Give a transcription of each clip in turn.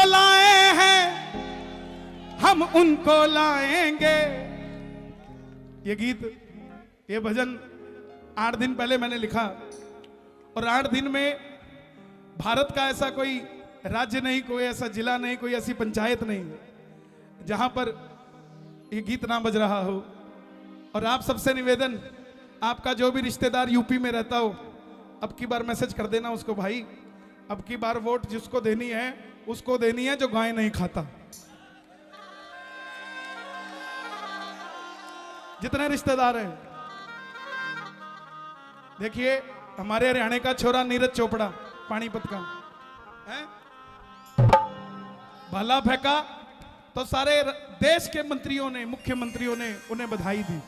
को लाए हैं हम उनको लाएंगे। ये गीत, ये भजन 8 दिन पहले मैंने लिखा और 8 दिन में भारत का ऐसा कोई राज्य नहीं, कोई ऐसा जिला नहीं, कोई ऐसी पंचायत नहीं जहां पर ये गीत ना बज रहा हो। और आप सबसे निवेदन, आपका जो भी रिश्तेदार यूपी में रहता हो, अब की बार मैसेज कर देना उसको, भाई अब की बार वोट जिसको देनी है उसको देनी है जो गाय नहीं खाता। जितने रिश्तेदार हैं, देखिए हमारे हरियाणा का छोरा नीरज चोपड़ा पानीपत का है, भाला फेंका तो सारे देश के मंत्रियों ने, मुख्यमंत्रियों ने उन्हें बधाई दी।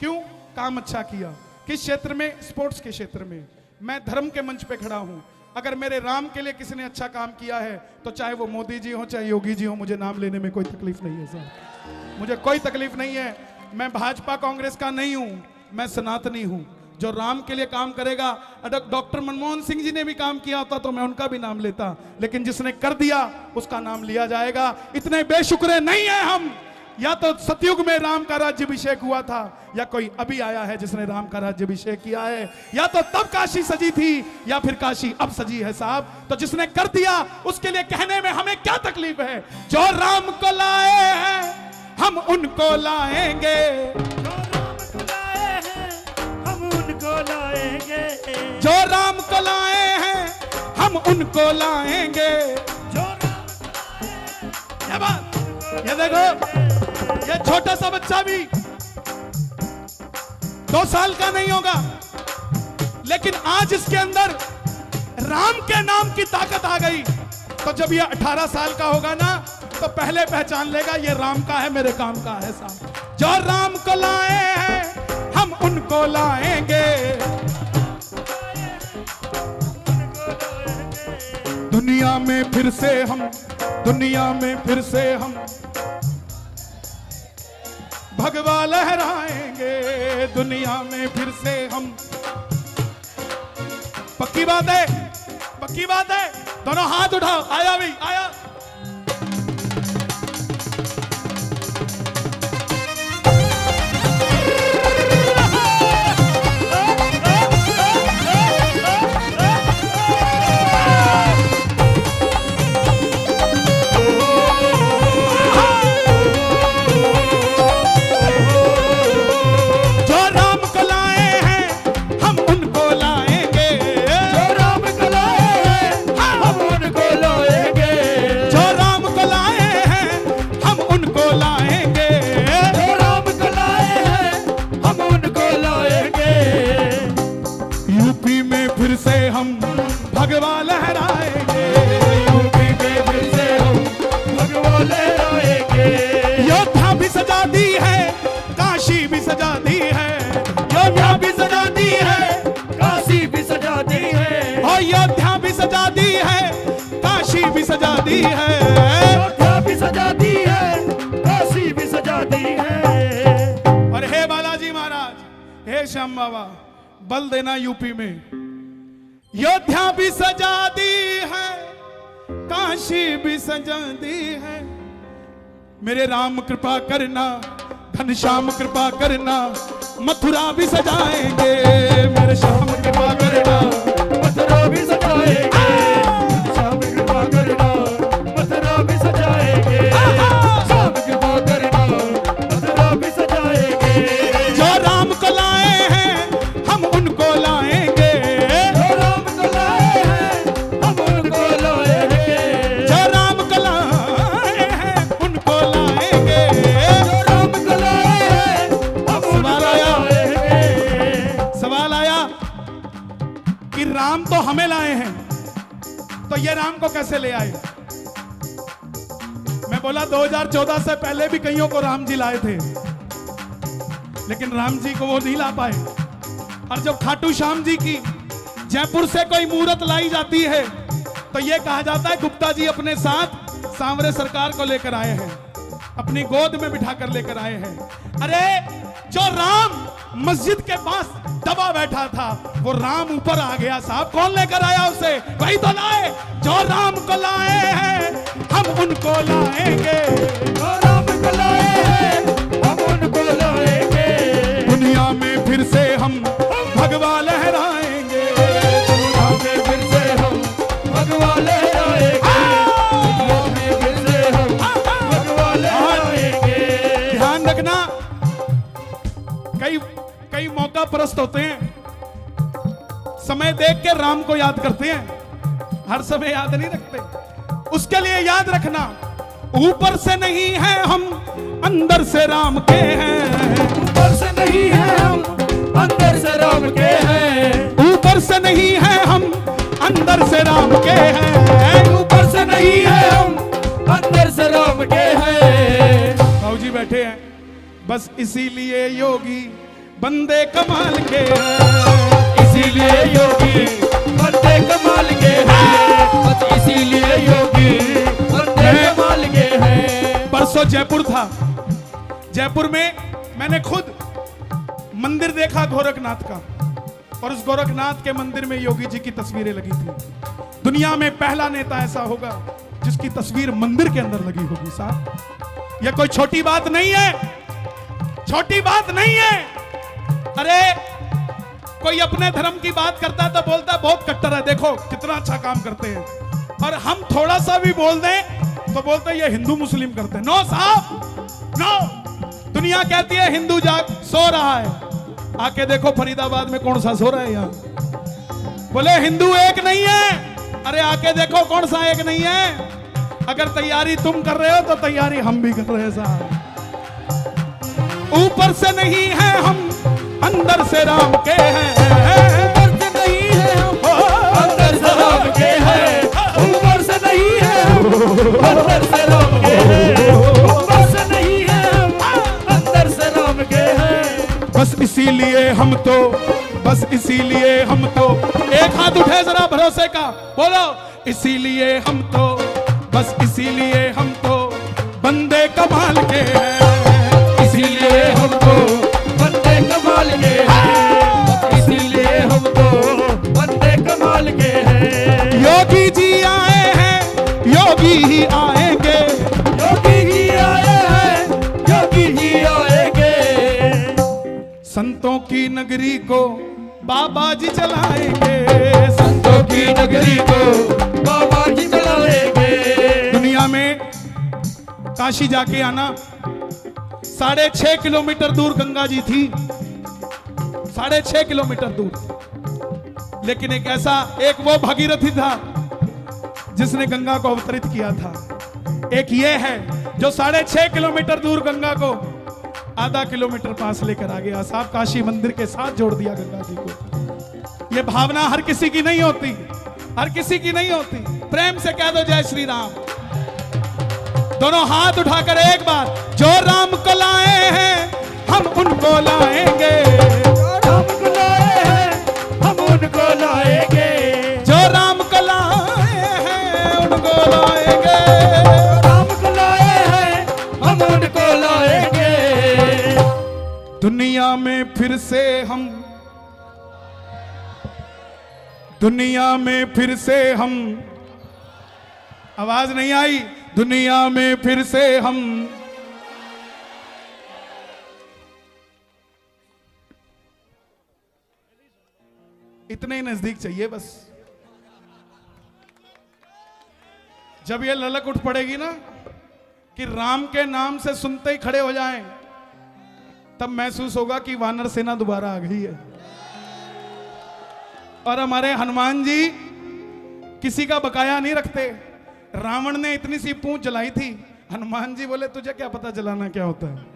क्यों? काम अच्छा किया। किस क्षेत्र में? स्पोर्ट्स के क्षेत्र में। मैं धर्म के मंच पे खड़ा हूं, अगर मेरे राम के लिए किसी ने अच्छा काम किया है तो चाहे वो मोदी जी हो चाहे योगी जी हो, मुझे नाम लेने में कोई तकलीफ नहीं है साहब, मुझे कोई तकलीफ नहीं है। मैं भाजपा कांग्रेस का नहीं हूं, मैं सनातनी हूं। जो राम के लिए काम करेगा, डॉक्टर मनमोहन सिंह जी ने भी काम किया होता तो मैं उनका भी नाम लेता, लेकिन जिसने कर दिया उसका नाम लिया जाएगा। इतने बेशुक्र नहीं है हम। या तो सतयुग में राम का राज्याभिषेक हुआ था, या कोई अभी आया है जिसने राम का राज्याभिषेक किया है, या तो तब काशी सजी थी या फिर काशी अब सजी है साहब। तो जिसने कर दिया उसके लिए कहने में हमें क्या तकलीफ है। जो राम को लाए हैं हम उनको लाएंगे, जो राम को लाए हैं हम उनको लाएंगे। क्या बात, ये देखो ये छोटा सा बच्चा भी 2 साल का नहीं होगा, लेकिन आज इसके अंदर राम के नाम की ताकत आ गई। तो जब ये 18 साल का होगा ना तो पहले पहचान लेगा ये राम का है, मेरे काम का है साहब। जो राम को लाए हैं हम उनको लाएंगे। दुनिया में फिर से हम, दुनिया में फिर से हम भगवा लहराएंगे, दुनिया में फिर से हम। पक्की बात है, पक्की बात है। दोनों हाथ उठाओ, आया भाई आया। भगवा लहराएंगे, यूपी में फिर से हम भगवा लहराएंगे। योद्धा भी सजा दी है, काशी भी सजा दी है, योद्धा भी सजा दी है, काशी भी सजा दी है। और योद्धा भी सजा दी है, काशी भी सजा दी है, योद्धा भी सजा दी है, काशी भी सजा दी है। और हे बालाजी महाराज, हे श्याम बाबा, बल देना यूपी में। योद्धा भी सजा दी है, काशी भी सजा दी है। मेरे राम कृपा करना, घनश्याम कृपा करना, मथुरा भी सजाएंगे। मेरे श्याम कृपा करना, मथुरा भी सजाएंगे। श्याम कृपा करना, मथुरा भी सजाएंगे। श्याम कृपा करना, मथुरा भी सजाएंगे। जो राम को लाए हैं हम उनको लाएंगे, राम तो हमें लाए हैं, तो ये राम को कैसे ले आए? मैं बोला 2014 से पहले भी कईयों को राम जी लाए थे, लेकिन राम जी को वो नहीं ला पाए। और जब खाटू श्याम जी की जयपुर से कोई मूर्त लाई जाती है तो ये कहा जाता है गुप्ता जी अपने साथ सांवरे सरकार को लेकर आए हैं, अपनी गोद में बिठा कर लेकर आए हैं। अरे जो राम मस्जिद के पास दबा बैठा था वो राम ऊपर आ गया साहब। कौन लेकर आया उसे? वही तो लाए। जो राम को लाए हैं हम उनको लाएंगे, जो राम को लाए हैं हम उनको लाएंगे, दुनिया में फिर से हम भगवा लहराएंगे, दुनिया में फिर से हम भगवा लहराएंगे, दुनिया में फिर से हम भगवा लहराएंगे। ध्यान रखना, कई कई मौका परस्त होते हैं, समय देख के राम को याद करते हैं, हर समय याद नहीं रखते। उसके लिए याद रखना, ऊपर से नहीं है हम अंदर से राम के हैं, ऊपर से नहीं है हम अंदर से राम के हैं, ऊपर से नहीं है हम अंदर से राम के हैं, ऊपर से नहीं है हम अंदर से राम के हैं। बाबूजी बैठे हैं, बस इसीलिए योगी बंदे कमाल के हैं, इसीलिए योगी बंदे कमाल के हैं, बस इसीलिए योगी बंदे कमाल के हैं। परसों जयपुर था, जयपुर में मैंने खुद मंदिर देखा गोरखनाथ का, और उस गोरखनाथ के मंदिर में योगी जी की तस्वीरें लगी थी। दुनिया में पहला नेता ऐसा होगा जिसकी तस्वीर मंदिर के अंदर लगी होगी। साहब, यह कोई छोटी बात नहीं है, छोटी बात नहीं है। अरे कोई अपने धर्म की बात करता है तो बोलता है बहुत कट्टर है, देखो कितना अच्छा काम करते हैं, और हम थोड़ा सा भी बोल दें तो बोलते हैं ये हिंदू मुस्लिम करते हैं। नो साहब, नो। दुनिया कहती है हिंदू जाग सो रहा है, आके देखो फरीदाबाद में कौन सा सो रहा है यहाँ। बोले हिंदू एक नहीं है, अरे आके देखो कौन सा एक नहीं है। अगर तैयारी तुम कर रहे हो तो तैयारी हम भी कर रहे हैं साहब। ऊपर से नहीं है हम अंदर से राम के हैं, ऊपर से नहीं है हम अंदर से राम के हैं, ऊपर से नहीं है हम अंदर से राम के हैं, ऊपर से नहीं है हम अंदर से राम के हैं। बस इसीलिए हम तो, बस इसीलिए हम तो, एक हाथ उठे जरा भरोसे का, बोलो इसीलिए हम तो, बस इसीलिए हम तो बंदे कमाल के हैं, इसीलिए हम तो बंदे कमाल के हैं, इसीलिए हम तो बंदे कमाल के हैं। योगी जी आए हैं, योगी ही आएंगे, योगी ही आए हैं, योगी ही आएंगे, संतों की नगरी को बाबा जी चलाएंगे, संतों की नगरी को बाबा जी चलाएंगे। दुनिया में काशी जाके आना, 6.5 किलोमीटर दूर गंगा जी थी, 6.5 किलोमीटर दूर, लेकिन एक ऐसा, एक वो भागीरथी था जिसने गंगा को अवतरित किया था, एक ये है जो 6.5 किलोमीटर दूर गंगा को आधा किलोमीटर पास लेकर आ गया साहब, काशी मंदिर के साथ जोड़ दिया गंगा जी को। ये भावना हर किसी की नहीं होती, हर किसी की नहीं होती। प्रेम से कह दो जय श्री राम, दोनों हाथ उठाकर एक बार, जो राम को लाए हैं हम उनको लाएंगे, राम को लाए हैं हम उनको लाएंगे, जो राम को लाए हैं उनको लाएंगे, राम को लाए हैं हम उनको लाएंगे। दुनिया में फिर से हम, दुनिया में फिर से हम, आवाज नहीं आई, दुनिया में फिर से हम, इतने ही नजदीक चाहिए बस। जब ये ललक उठ पड़ेगी ना कि राम के नाम से सुनते ही खड़े हो जाएं, तब महसूस होगा कि वानर सेना दोबारा आ गई है। और हमारे हनुमान जी किसी का बकाया नहीं रखते। रावण ने इतनी सी पूंछ जलाई थी, हनुमान जी बोले तुझे क्या पता जलाना क्या होता है,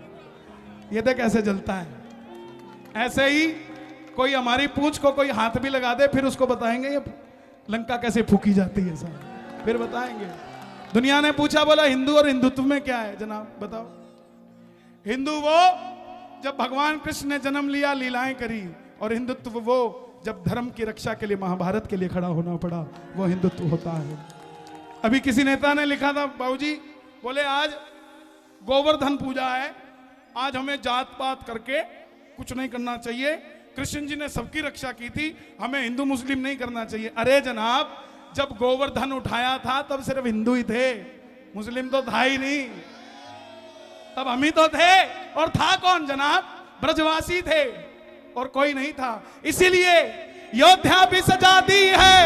ये देख कैसे जलता है। ऐसे ही कोई हमारी पूंछ को कोई हाथ भी लगा दे, फिर उसको बताएंगे ये लंका कैसे फूकी जाती है साहब, फिर बताएंगे। दुनिया ने पूछा, बोला हिंदू और हिंदुत्व में क्या है जनाब, बताओ। हिंदू वो जब भगवान कृष्ण ने जन्म लिया, लीलाएं करी, और हिंदुत्व वो जब धर्म की रक्षा के लिए महाभारत के लिए खड़ा होना पड़ा, वो हिंदुत्व होता है। अभी किसी नेता ने लिखा था, बाबूजी बोले आज गोवर्धन पूजा है, आज हमें जात पात करके कुछ नहीं करना चाहिए, कृष्ण जी ने सबकी रक्षा की थी, हमें हिंदू मुस्लिम नहीं करना चाहिए। अरे जनाब, जब गोवर्धन उठाया था तब सिर्फ हिंदू ही थे, मुस्लिम तो था ही नहीं, तब हम ही तो थे। और था कौन जनाब? ब्रजवासी थे और कोई नहीं था। इसीलिए अयोध्या भी सजा दी है,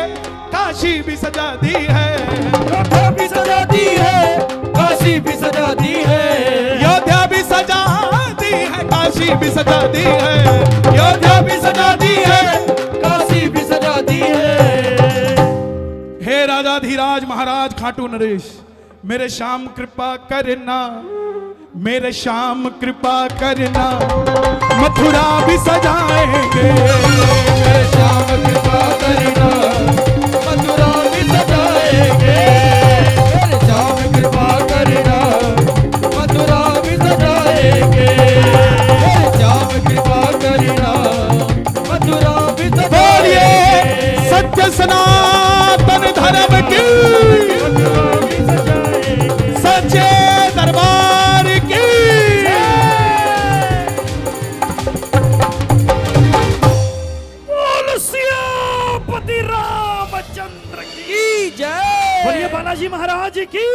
काशी भी सजा दी है। अयोध्या भी सजा दी है, काशी भी सजा दी है। अयोध्या भी सजा दी है, काशी भी सजा दी है। अयोध्या भी सजा दी है, काशी भी सजा दी है। हे राजाधिराज महाराज खाटू नरेश, मेरे श्याम कृपा करना, मेरे श्याम कृपा करना, मथुरा भी सजाएंगे। मेरे श्याम कृपा करना, मथुरा भी सजाएंगे। मेरे श्याम कृपा करना, मथुरा भी सजाएंगे। मेरे श्याम कृपा करना, मथुरा भी बोलिए सजाएंगे। सत्य सनातन धर्म की, मथुरा भी सजाएंगे। सच्चे दरबार की। बोल सियापति रामचंद्र की जय। बोलिए बालाजी महाराज की।